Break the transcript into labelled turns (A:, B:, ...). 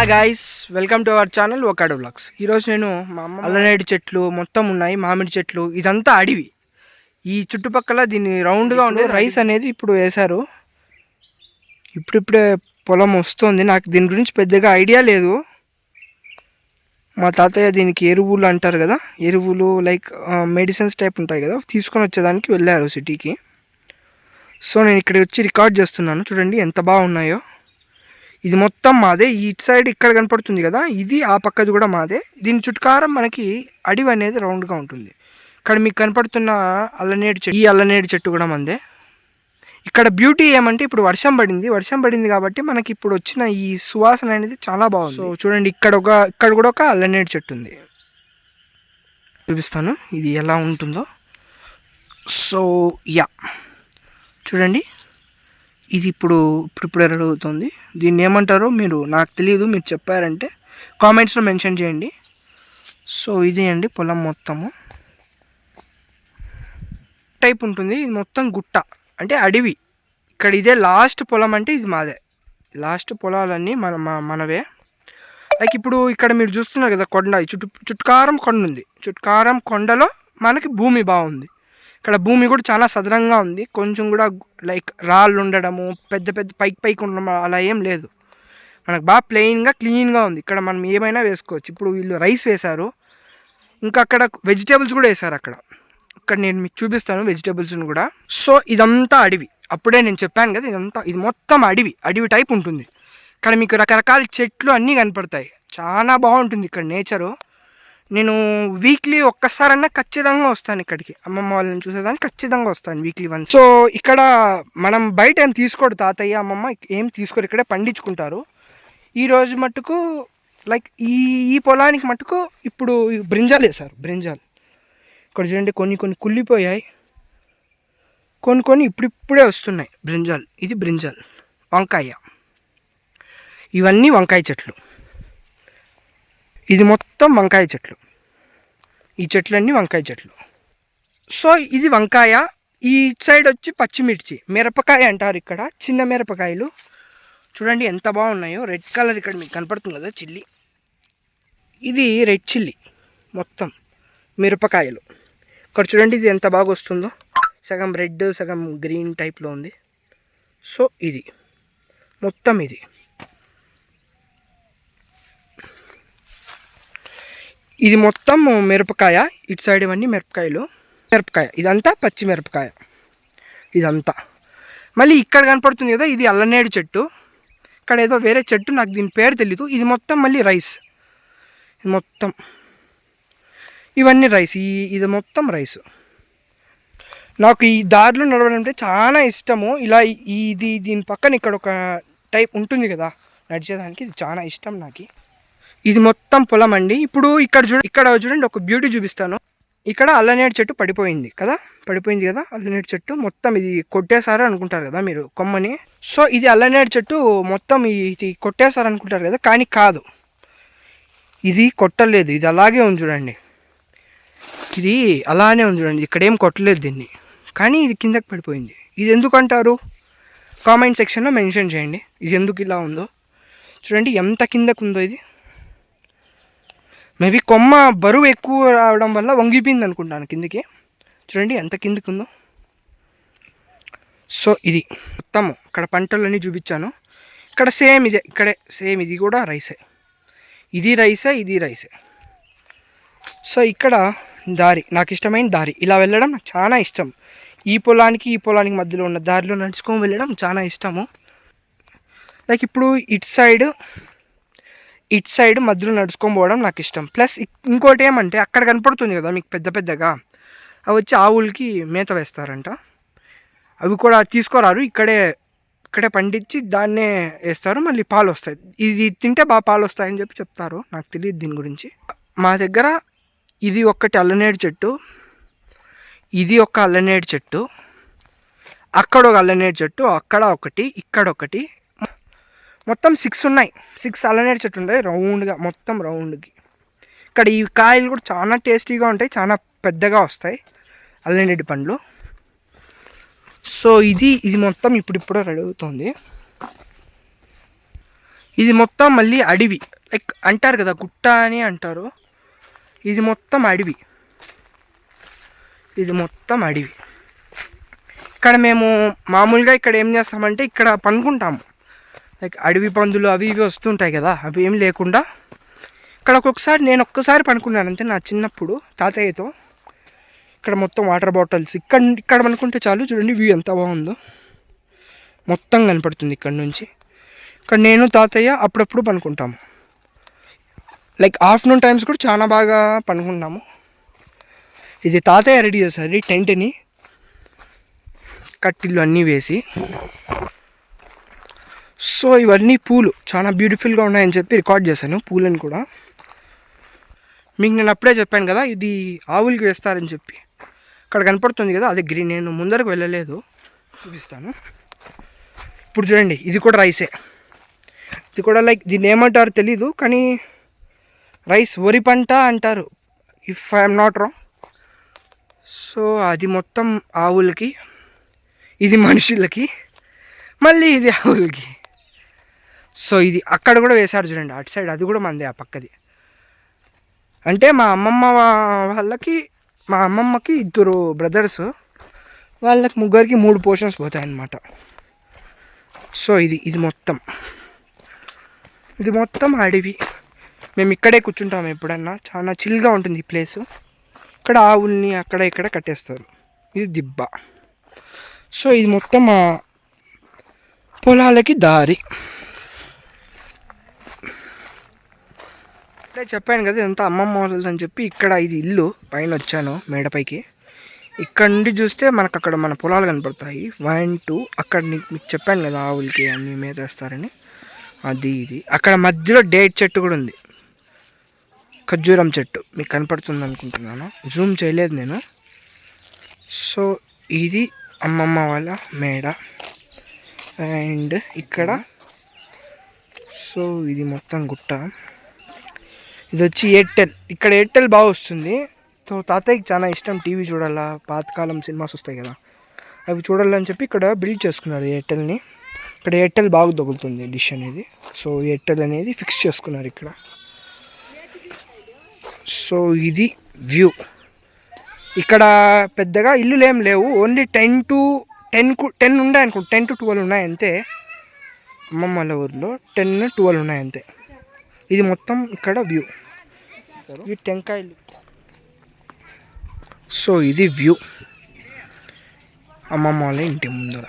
A: Hi guys, welcome to our channel ఒకడు vlogs. ఈరోజు నేను మా అమ్మ అల్లనేటి చెట్లు మొత్తం ఉన్నాయి, మామిడి చెట్లు, ఇదంతా అడవి. ఈ చుట్టుపక్కల దీన్ని రౌండ్గా ఉండే రైస్ అనేది ఇప్పుడు వేశారు. ఇప్పుడిప్పుడే పొలం వస్తుంది. నాకు దీని గురించి పెద్దగా ఐడియా లేదు. మా తాతయ్య దీనికి ఎరువులు అంటారు కదా, ఎరువులు లైక్ మెడిసిన్స్ టైప్ ఉంటాయి కదా, తీసుకొని వచ్చేదానికి వెళ్ళారు సిటీకి. సో నేను ఇక్కడ వచ్చి రికార్డ్ చేస్తున్నాను. చూడండి ఎంత బాగున్నాయో. ఇది మొత్తం మాదే. ఈ సైడ్ ఇక్కడ కనపడుతుంది కదా, ఇది ఆ పక్కది కూడా మాదే. దీని చుట్టుకారం మనకి అడవి అనేది రౌండ్గా ఉంటుంది. ఇక్కడ మీకు కనపడుతున్న అల్లనేడు చెట్టు, ఈ అల్లనేడు చెట్టు కూడా మందే. ఇక్కడ బ్యూటీ ఏమంటే ఇప్పుడు వర్షం పడింది కాబట్టి మనకి ఇప్పుడు వచ్చిన ఈ సువాసన అనేది చాలా బాగుంది. సో చూడండి, ఇక్కడ కూడా ఒక అల్లనేడు చెట్టు ఉంది. చూపిస్తాను ఇది ఎలా ఉంటుందో. సో యా చూడండి, ఇది ఇప్పుడు అడుగుతుంది. దీన్ని ఏమంటారో మీరు, నాకు తెలియదు, మీరు చెప్పారంటే కామెంట్స్లో మెన్షన్ చేయండి. సో ఇది అండి పొలం మొత్తము టైప్ ఉంటుంది. ఇది మొత్తం గుట్ట అంటే అడవి. ఇక్కడ ఇదే లాస్ట్ పొలం, అంటే ఇది మాదే. లాస్ట్ పొలాలన్నీ మనవే. లైక్ ఇప్పుడు ఇక్కడ మీరు చూస్తున్నారు కదా కొండ, చుట్టుకారం కొండ ఉంది. చుట్టుకారం కొండలో మనకి భూమి బాగుంది. ఇక్కడ భూమి కూడా చాలా సదరంగా ఉంది. కొంచెం కూడా లైక్ రాళ్ళు ఉండడము, పెద్ద పైకి ఉండడం అలా ఏం లేదు. మనకు బాగా ప్లెయిన్గా క్లీన్గా ఉంది. ఇక్కడ మనం ఏమైనా వేసుకోవచ్చు. ఇప్పుడు వీళ్ళు రైస్ వేశారు, ఇంకా అక్కడ వెజిటేబుల్స్ కూడా వేశారు. ఇక్కడ నేను మీకు చూపిస్తాను వెజిటేబుల్స్ని కూడా. సో ఇదంతా అడవి. అప్పుడే నేను చెప్పాను కదా, ఇది మొత్తం అడవి టైప్ ఉంటుంది. ఇక్కడ మీకు రకరకాల చెట్లు అన్నీ కనపడతాయి. చాలా బాగుంటుంది ఇక్కడ నేచరు. నేను వీక్లీ ఒక్కసారన్నా ఖచ్చితంగా వస్తాను ఇక్కడికి. అమ్మమ్మ వాళ్ళని చూసేదానికి ఖచ్చితంగా వస్తాను వీక్లీ వన్. సో ఇక్కడ మనం బయట ఏం తీసుకోడు తాతయ్య అమ్మమ్మ, ఏం తీసుకోరు, ఇక్కడే పండించుకుంటారు. ఈరోజు మట్టుకు లైక్ ఈ పొలానికి మట్టుకు ఇప్పుడు బ్రింజాల్ వేశారు. బ్రింజాల్ ఇక్కడ చూడండి, కొన్ని కుళ్ళిపోయాయి, కొన్ని ఇప్పుడిప్పుడే వస్తున్నాయి బ్రింజాల్. ఇది బ్రింజాల్. వంకాయ, ఇవన్నీ వంకాయ చెట్లు. ఇది మొత్తం వంకాయ చెట్లు. ఈ చెట్లన్నీ వంకాయ చెట్లు. సో ఇది వంకాయ. ఈ సైడ్ వచ్చి పచ్చిమిర్చి, మిరపకాయ అంటారు ఇక్కడ, చిన్న మిరపకాయలు. చూడండి ఎంత బాగున్నాయో. రెడ్ కలర్ ఇక్కడ మీకు కనపడుతుంది కదా చిల్లీ, ఇది రెడ్ చిల్లీ. మొత్తం మిరపకాయలు. ఇక్కడ చూడండి ఇది ఎంత బాగా వస్తుందో. సగం రెడ్ సగం గ్రీన్ టైప్లో ఉంది. సో ఇది మొత్తం ఇది మొత్తం మిరపకాయ. ఇటు సైడ్ ఇవన్నీ మిరపకాయ. ఇదంతా పచ్చి మిరపకాయ ఇదంతా. మళ్ళీ ఇక్కడ కనపడుతుంది కదా, ఇది అల్లనేడు చెట్టు. ఇక్కడ ఏదో వేరే చెట్టు, నాకు దీని పేరు తెలీదు. ఇది మొత్తం మళ్ళీ రైస్. ఇది మొత్తం ఇవన్నీ రైస్. ఇది మొత్తం రైస్. నాకు ఈ దారిలో నడవడం అంటే చాలా ఇష్టము. ఇలా దీని పక్కన ఇక్కడ ఒక టైప్ ఉంటుంది కదా నడిచేదానికి, ఇది చాలా ఇష్టం నాకు. ఇది మొత్తం పొలం అండి. ఇప్పుడు ఇక్కడ చూడండి ఒక బ్యూటీ చూపిస్తాను. ఇక్కడ అల్లనేడు చెట్టు పడిపోయింది కదా, అల్లనేడు చెట్టు మొత్తం ఇది కొట్టేశారు అనుకుంటారు కదా మీరు కొమ్మని. సో ఇది అల్లనేడు చెట్టు మొత్తం ఇది కొట్టేశారు అనుకుంటారు కదా, కానీ కాదు, ఇది కొట్టలేదు. ఇది అలాగే ఉంది చూడండి, ఇది అలానే ఉంది చూడండి. ఇక్కడ ఏం కొట్టలేదు దీన్ని, కానీ ఇది కిందకి పడిపోయింది. ఇది ఎందుకు అంటారు కామెంట్ సెక్షన్లో మెన్షన్ చేయండి. ఇది ఎందుకు ఇలా ఉందో చూడండి, ఎంత కిందకు ఉందో. ఇది మేబీ కొమ్మ బరువు ఎక్కువ రావడం వల్ల వంగిపోయింది అనుకుంటాను కిందికి. చూడండి ఎంత కిందికి ఉందో. సో ఇది మొత్తము ఇక్కడ పంటలన్నీ చూపించాను. ఇక్కడ సేమ్ ఇదే, ఇక్కడే సేమ్ ఇది కూడా రైసే. ఇది రైసే. సో ఇక్కడ దారి, నాకు ఇష్టమైన దారి. ఇలా వెళ్ళడం నాకు చాలా ఇష్టం. ఈ పొలానికి మధ్యలో ఉన్న దారిలో నడుచుకొని వెళ్ళడం చాలా ఇష్టము. లైక్ ఇప్పుడు ఇటు సైడ్ మధ్యలో నడుచుకొని పోవడం నాకు ఇష్టం. ప్లస్ ఇంకోటి ఏమంటే, అక్కడ కనపడుతుంది కదా మీకు పెద్దగా, అవి వచ్చి ఆవులకి మేత వేస్తారంట. అవి కూడా తీసుకోరారు, ఇక్కడే పండించి దాన్నే వేస్తారు, మళ్ళీ పాలు వస్తాయి. ఇది తింటే బాగా పాలు వస్తాయని చెప్తారు. నాకు తెలియదు దీని గురించి. మా దగ్గర ఇది ఒకటి అల్లనేడు చెట్టు, ఇది ఒక అల్లనేడు చెట్టు, అక్కడ ఒక అల్లనేడు చెట్టు, అక్కడ ఒకటి, ఇక్కడ ఒకటి, మొత్తం 6 ఉన్నాయి. 6 అల్లనేడు చెట్టు ఉంటాయి రౌండ్గా, మొత్తం రౌండ్కి. ఇక్కడ ఈ కాయలు కూడా చాలా టేస్టీగా ఉంటాయి, చాలా పెద్దగా వస్తాయి అల్లనేడు పండ్లు. సో ఇది మొత్తం ఇప్పుడు రెడీ అవుతుంది. ఇది మొత్తం మళ్ళీ అడవి, లైక్ అంటారు కదా గుట్ట అని అంటారు, ఇది మొత్తం అడవి, ఇది మొత్తం అడవి. ఇక్కడ మేము మామూలుగా ఇక్కడ ఏం చేస్తామంటే ఇక్కడ పనుకుంటాము, లైక్ అడవి పందులు అవి ఇవి వస్తుంటాయి కదా, అవి ఏం లేకుండా ఇక్కడ నేను ఒక్కసారి పనుకున్నాను అంతే నా చిన్నప్పుడు తాతయ్యతో. ఇక్కడ మొత్తం వాటర్ బాటిల్స్, ఇక్కడ పనుకుంటే చాలు, చూడండి వ్యూ ఎంత బాగుందో, మొత్తం కనపడుతుంది ఇక్కడ నుంచి. ఇక్కడ నేను తాతయ్య అప్పుడప్పుడు పనుకుంటాము, లైక్ ఆఫ్టర్నూన్ టైమ్స్ కూడా చాలా బాగా పనుకుంటాము. ఇది తాతయ్య రెడీ చేశారు ఈ టెంట్ని, కట్టిల్లు అన్నీ వేసి. సో ఇవన్నీ పూలు చాలా బ్యూటిఫుల్గా ఉన్నాయని చెప్పి రికార్డ్ చేశాను పూలని కూడా. మీకు నేను అప్పుడే చెప్పాను కదా ఇది ఆవులకి వేస్తారని చెప్పి, అక్కడ కనపడుతుంది కదా అదే గ్రీన్. నేను ముందరకు వెళ్ళలేదు, చూపిస్తాను. ఇప్పుడు చూడండి ఇది కూడా రైసే, ఇది కూడా లైక్ దీన్ని ఏమంటారు తెలీదు కానీ రైస్, వరి పంట అంటారు if I'm not wrong. So అది మొత్తం ఆవులకి, ఇది మనుషులకి, మళ్ళీ ఇది ఆవులకి. సో ఇది అక్కడ కూడా వేశారు చూడండి అటు సైడ్, అది కూడా మందే ఆ పక్కది. అంటే మా అమ్మమ్మకి 2 బ్రదర్స్, వాళ్ళకి ముగ్గురికి 3 పోర్షన్స్ పోతాయన్నమాట. సో ఇది మొత్తం అడవి. మేము ఇక్కడే కూర్చుంటాము ఎప్పుడన్నా, చాలా చిల్గా ఉంటుంది ఈ ప్లేసు. ఇక్కడ ఆవుల్ని అక్కడ ఇక్కడ కట్టేస్తారు, ఇది దిబ్బ. సో ఇది మొత్తం మా పొలాలకి దారి. ఇప్పుడే చెప్పాను కదా ఇదంతా అమ్మమ్మ వాళ్ళదని చెప్పి. ఇక్కడ ఇది ఇల్లు, పైన వచ్చాను మేడపైకి. ఇక్కడ నుండి చూస్తే మనకు అక్కడ మన పొలాలు కనపడతాయి 1, 2. అక్కడ మీకు చెప్పాను కదా ఆవులకి అన్నీ మేతేస్తారని, అది ఇది. అక్కడ మధ్యలో డేట్ చెట్టు కూడా ఉంది, ఖర్జూరం చెట్టు, మీకు కనపడుతుంది అనుకుంటున్నాను, జూమ్ చేయలేదు నేను. సో ఇది అమ్మమ్మ వాళ్ళ మేడ. అండ్ ఇక్కడ సో ఇది మొత్తం గుట్ట. ఇది వచ్చి ఎయిర్టెల్, ఇక్కడ ఎయిర్టెల్ బాగా వస్తుంది. సో తాతయ్యకి చాలా ఇష్టం టీవీ చూడాలా, పాతకాలం సినిమాస్ వస్తాయి కదా అవి చూడాలని చెప్పి ఇక్కడ బిల్డ్ చేసుకున్నారు ఎయిర్టెల్ని. ఇక్కడ ఎయిర్టెల్ బాగా తగులుతుంది డిష్ అనేది, సో ఎయిర్టెల్ అనేది ఫిక్స్ చేసుకున్నారు ఇక్కడ. సో ఇది వ్యూ. ఇక్కడ పెద్దగా ఇల్లులు ఏం లేవు, ఓన్లీ 10 ఉన్నాయి అనుకో, 10 to 12 ఉన్నాయి అంతే. అమ్మమ్మ వాళ్ళ ఊర్లో 10, 12 ఉన్నాయి అంతే. ఇది మొత్తం ఇక్కడ వ్యూ, ఈ టెంకాయలు. సో ఇది వ్యూ అమ్మమ్మ వాళ్ళ ఇంటి ముందర.